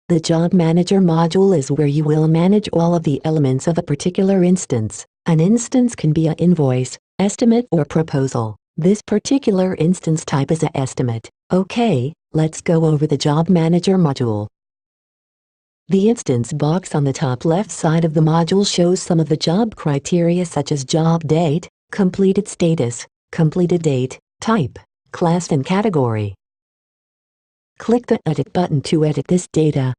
The Job Manager module is where you will manage all of the elements of a particular instance. An instance can be an invoice, estimate or proposal. This particular instance type is an estimate. Okay, let's go over the Job Manager module. The instance box on the top left side of the module shows some of the job criteria such as job date, completed status, completed date, type, class and category. Click the Edit button to edit this data.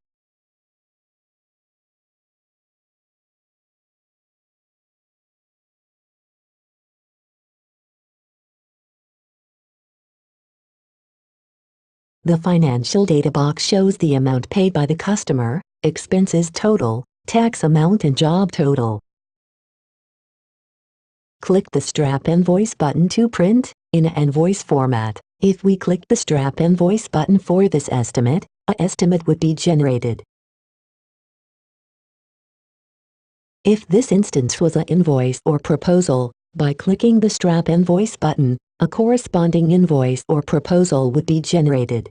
The financial data box shows the amount paid by the customer, expenses total, tax amount and job total. Click the Strap Invoice button to print in an invoice format. If we click the Strap Invoice button for this estimate, an estimate would be generated. If this instance was an invoice or proposal, by clicking the Strap Invoice button, a corresponding invoice or proposal would be generated.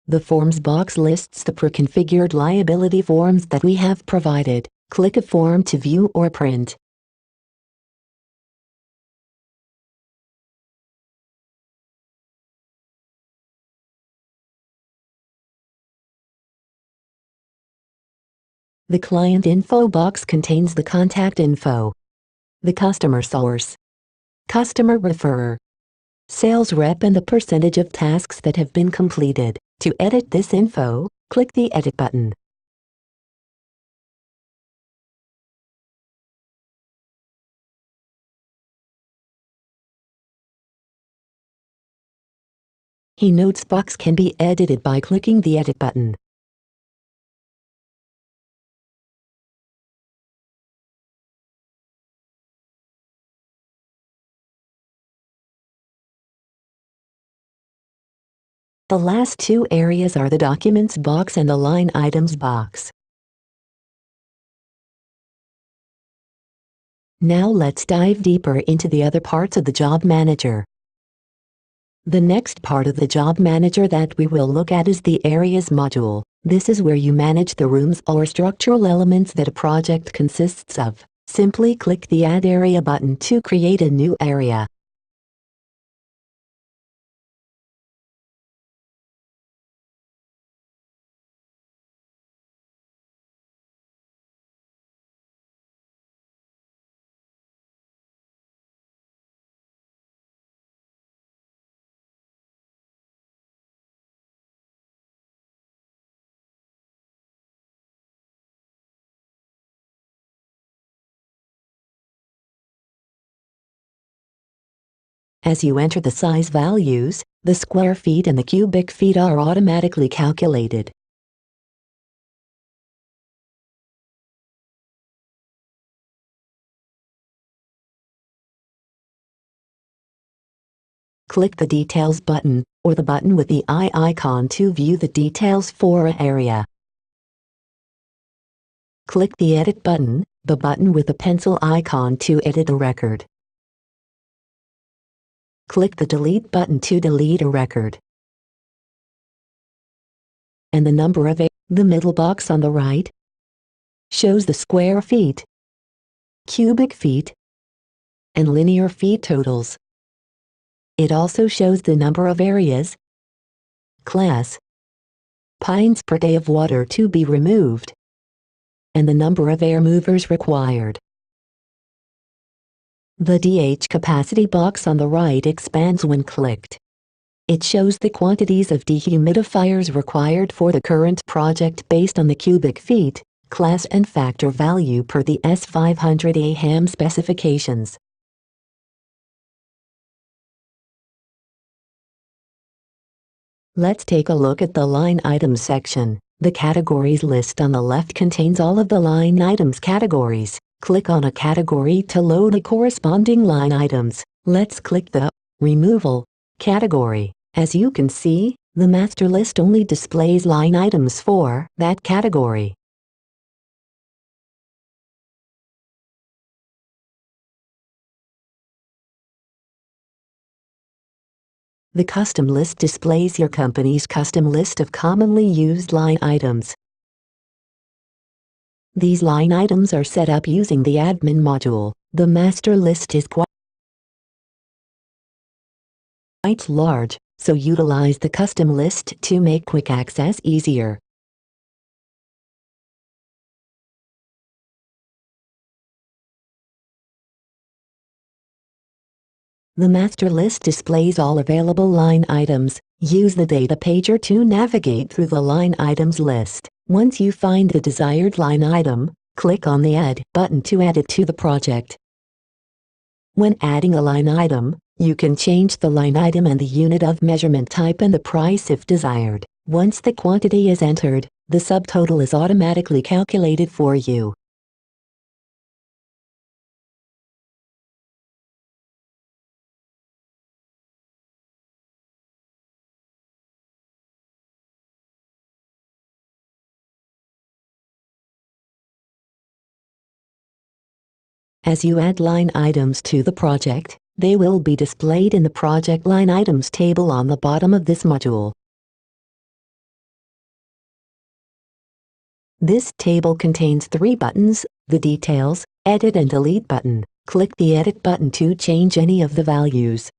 The Forms box lists the pre-configured liability forms that we have provided. Click a form to view or print. The Client Info box contains the contact info, the customer source, customer referrer, sales rep and the percentage of tasks that have been completed. To edit this info, click the Edit button. The Notes box can be edited by clicking the Edit button. The last two areas are the Documents box and the Line Items box. Now let's dive deeper into the other parts of the Job Manager. The next part of the Job Manager that we will look at is the Areas module. This is where you manage the rooms or structural elements that a project consists of. Simply click the Add Area button to create a new area. As you enter the size values, the square feet and the cubic feet are automatically calculated. Click the Details button, or the button with the eye icon to view the details for an area. Click the Edit button, the button with the pencil icon to edit a record. Click the Delete button to delete a record. And the number of the middle box on the right shows the square feet, cubic feet, and linear feet totals. It also shows the number of areas, class, pints per day of water to be removed, and the number of air movers required. The DH capacity box on the right expands when clicked. It shows the quantities of dehumidifiers required for the current project based on the cubic feet, class and factor value per the S500 AHAM specifications. Let's take a look at the Line Items section. The Categories list on the left contains all of the line items categories. Click on a category to load the corresponding line items. Let's click the Removal category. As you can see, the master list only displays line items for that category. The custom list displays your company's custom list of commonly used line items. These line items are set up using the admin module. The master list is quite large, so utilize the custom list to make quick access easier. The master list displays all available line items. Use the data pager to navigate through the line items list. Once you find the desired line item, click on the Add button to add it to the project. When adding a line item, you can change the line item and the unit of measurement type and the price if desired. Once the quantity is entered, the subtotal is automatically calculated for you. As you add line items to the project, they will be displayed in the Project Line Items table on the bottom of this module. This table contains 3 buttons: the Details, Edit and Delete button. Click the Edit button to change any of the values.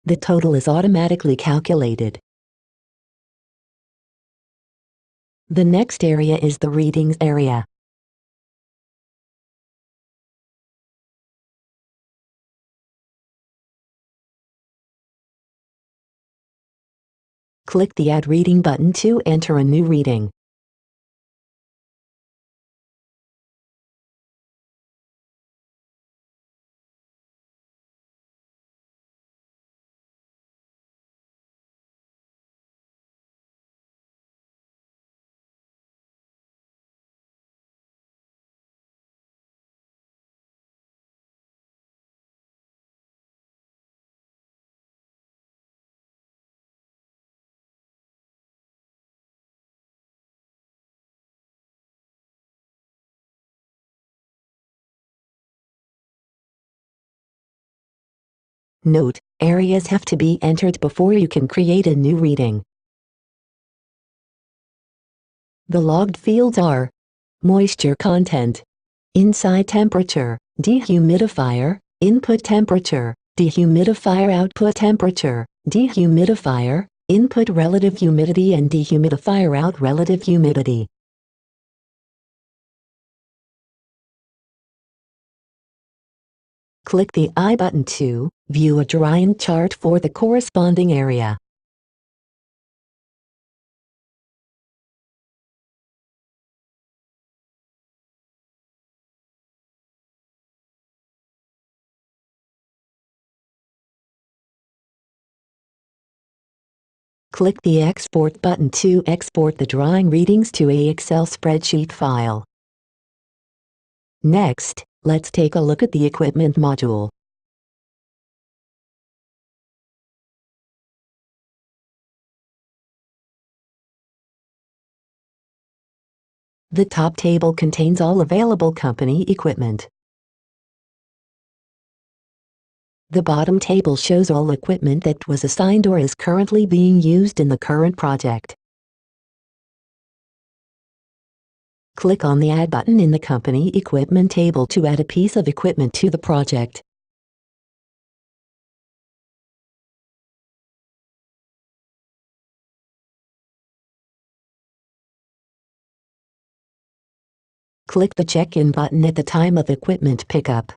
The total is automatically calculated. The next area is the Readings area. Click the Add Reading button to enter a new reading. Note: areas have to be entered before you can create a new reading. The logged fields are moisture content, inside temperature, dehumidifier, input temperature, dehumidifier output temperature, dehumidifier, input relative humidity and dehumidifier out relative humidity. Click the I button to view a drying chart for the corresponding area. Click the Export button to export the drawing readings to a Excel spreadsheet file. Next, let's take a look at the Equipment module. The top table contains all available company equipment. The bottom table shows all equipment that was assigned or is currently being used in the current project. Click on the Add button in the Company Equipment table to add a piece of equipment to the project. Click the Check-in button at the time of equipment pickup.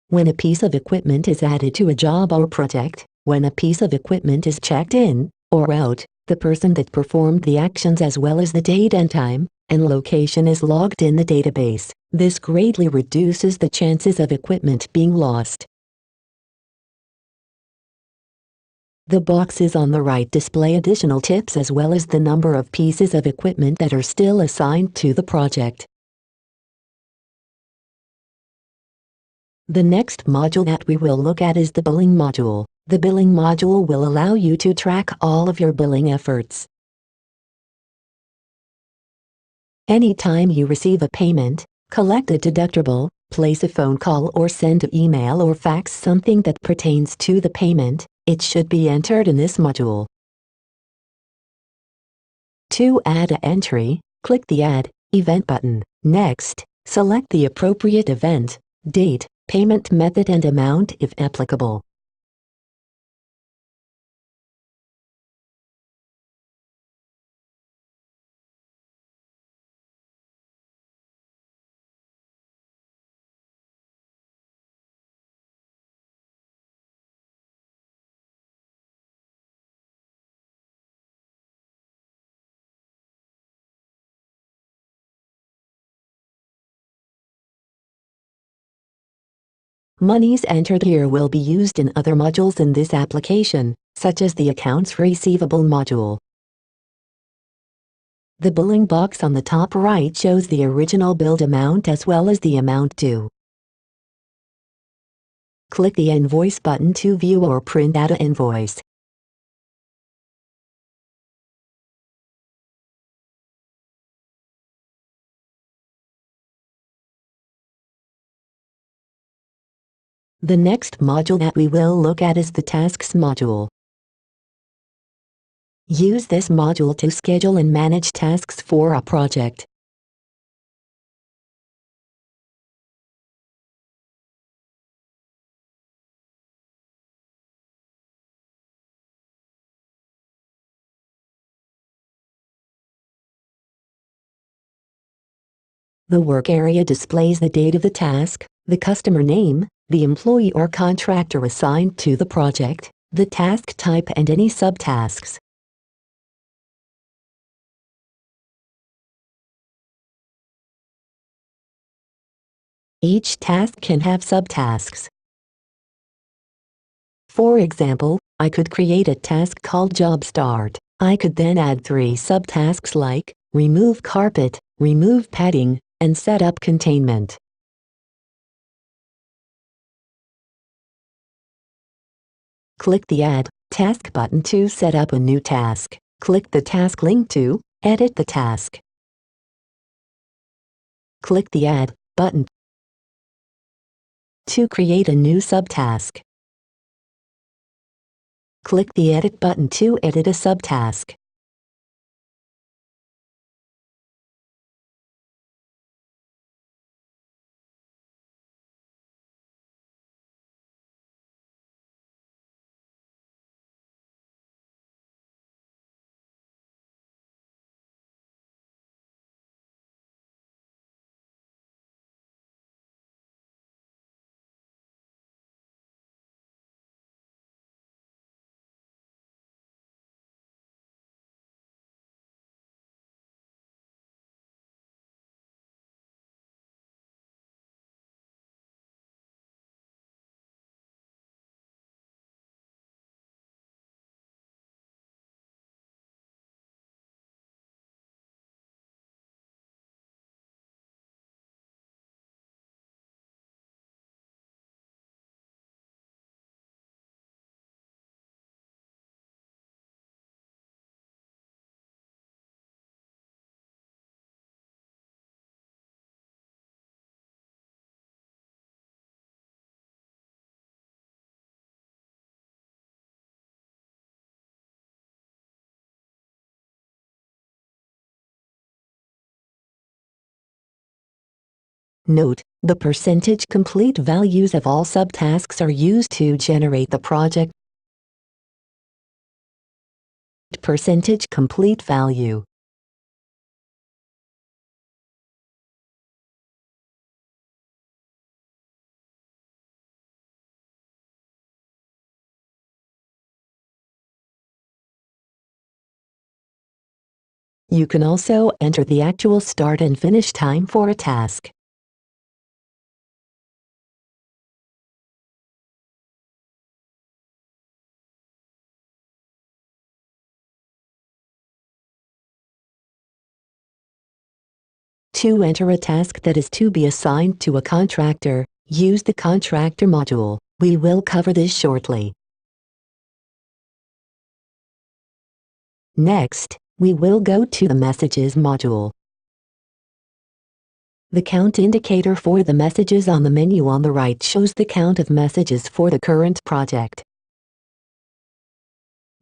When a piece of equipment is added to a job or project, when a piece of equipment is checked in or out, the person that performed the actions as well as the date and time and location is logged in the database. This greatly reduces the chances of equipment being lost. The boxes on the right display additional tips as well as the number of pieces of equipment that are still assigned to the project. The next module that we will look at is the Billing module. The Billing module will allow you to track all of your billing efforts. Anytime you receive a payment, collect a deductible, place a phone call or send an email or fax something that pertains to the payment, it should be entered in this module. To add an entry, click the Add Event button. Next, select the appropriate event, date, payment method and amount if applicable. Monies entered here will be used in other modules in this application, such as the Accounts Receivable module. The billing box on the top right shows the original billed amount as well as the amount due. Click the Invoice button to view or print out an invoice. The next module that we will look at is the Tasks module. Use this module to schedule and manage tasks for a project. The work area displays the date of the task, the customer name, the employee or contractor assigned to the project, the task type and any subtasks. Each task can have subtasks. For example, I could create a task called Job Start. I could then add 3 subtasks like remove carpet, remove padding, and set up containment. Click the Add Task button to set up a new task. Click the task link to edit the task. Click the Add button to create a new subtask. Click the Edit button to edit a subtask. Note, the percentage complete values of all subtasks are used to generate the project percentage complete value. You can also enter the actual start and finish time for a task. To enter a task that is to be assigned to a contractor, use the Contractor module. We will cover this shortly. Next, we will go to the Messages module. The count indicator for the messages on the menu on the right shows the count of messages for the current project.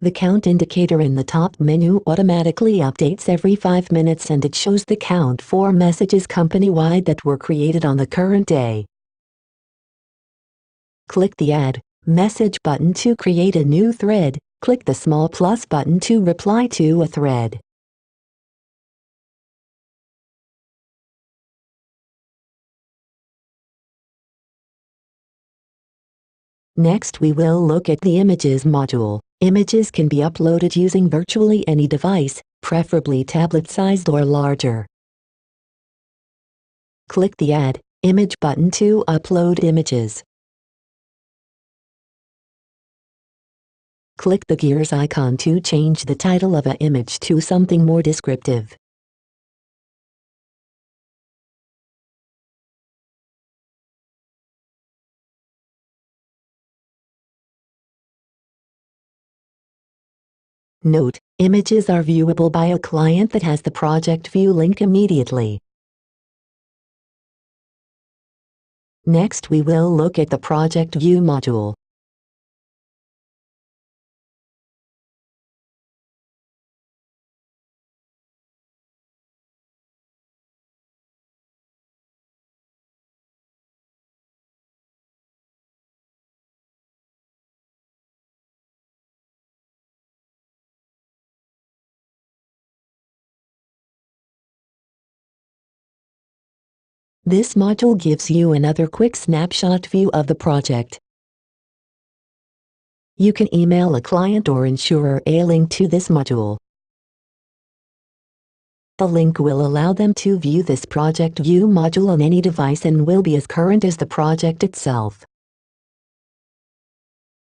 The count indicator in the top menu automatically updates every 5 minutes and it shows the count for messages company-wide that were created on the current day. Click the Add Message button to create a new thread. Click the small plus button to reply to a thread. Next we will look at the Images module. Images can be uploaded using virtually any device, preferably tablet-sized or larger. Click the Add Image button to upload images. Click the gears icon to change the title of an image to something more descriptive. Note: images are viewable by a client that has the project view link immediately. Next we will look at the Project View module. This module gives you another quick snapshot view of the project. You can email a client or insurer a link to this module. The link will allow them to view this Project View module on any device and will be as current as the project itself.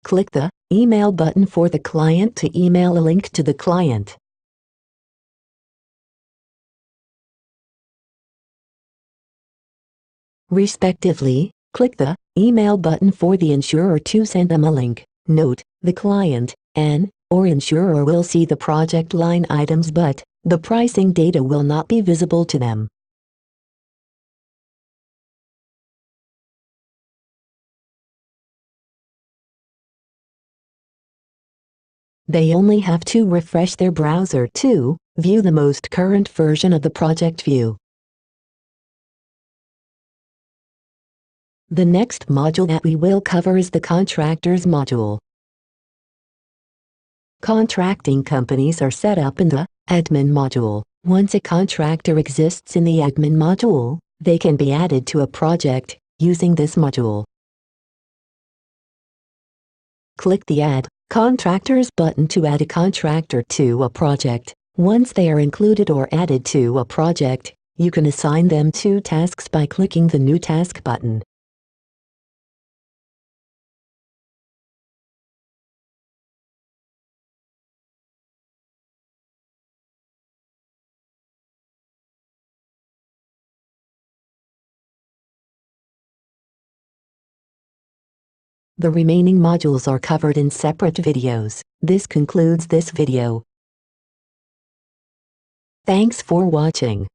Click the Email button for the client to email a link to the client. Respectively, click the Email button for the insurer to send them a link. Note: the client, or insurer will see the project line items but the pricing data will not be visible to them. They only have to refresh their browser to view the most current version of the project view. The next module that we will cover is the Contractors module. Contracting companies are set up in the Admin module. Once a contractor exists in the Admin module, they can be added to a project using this module. Click the Add Contractors button to add a contractor to a project. Once they are included or added to a project, you can assign them to tasks by clicking the New Task button. The remaining modules are covered in separate videos. This concludes this video. Thanks for watching.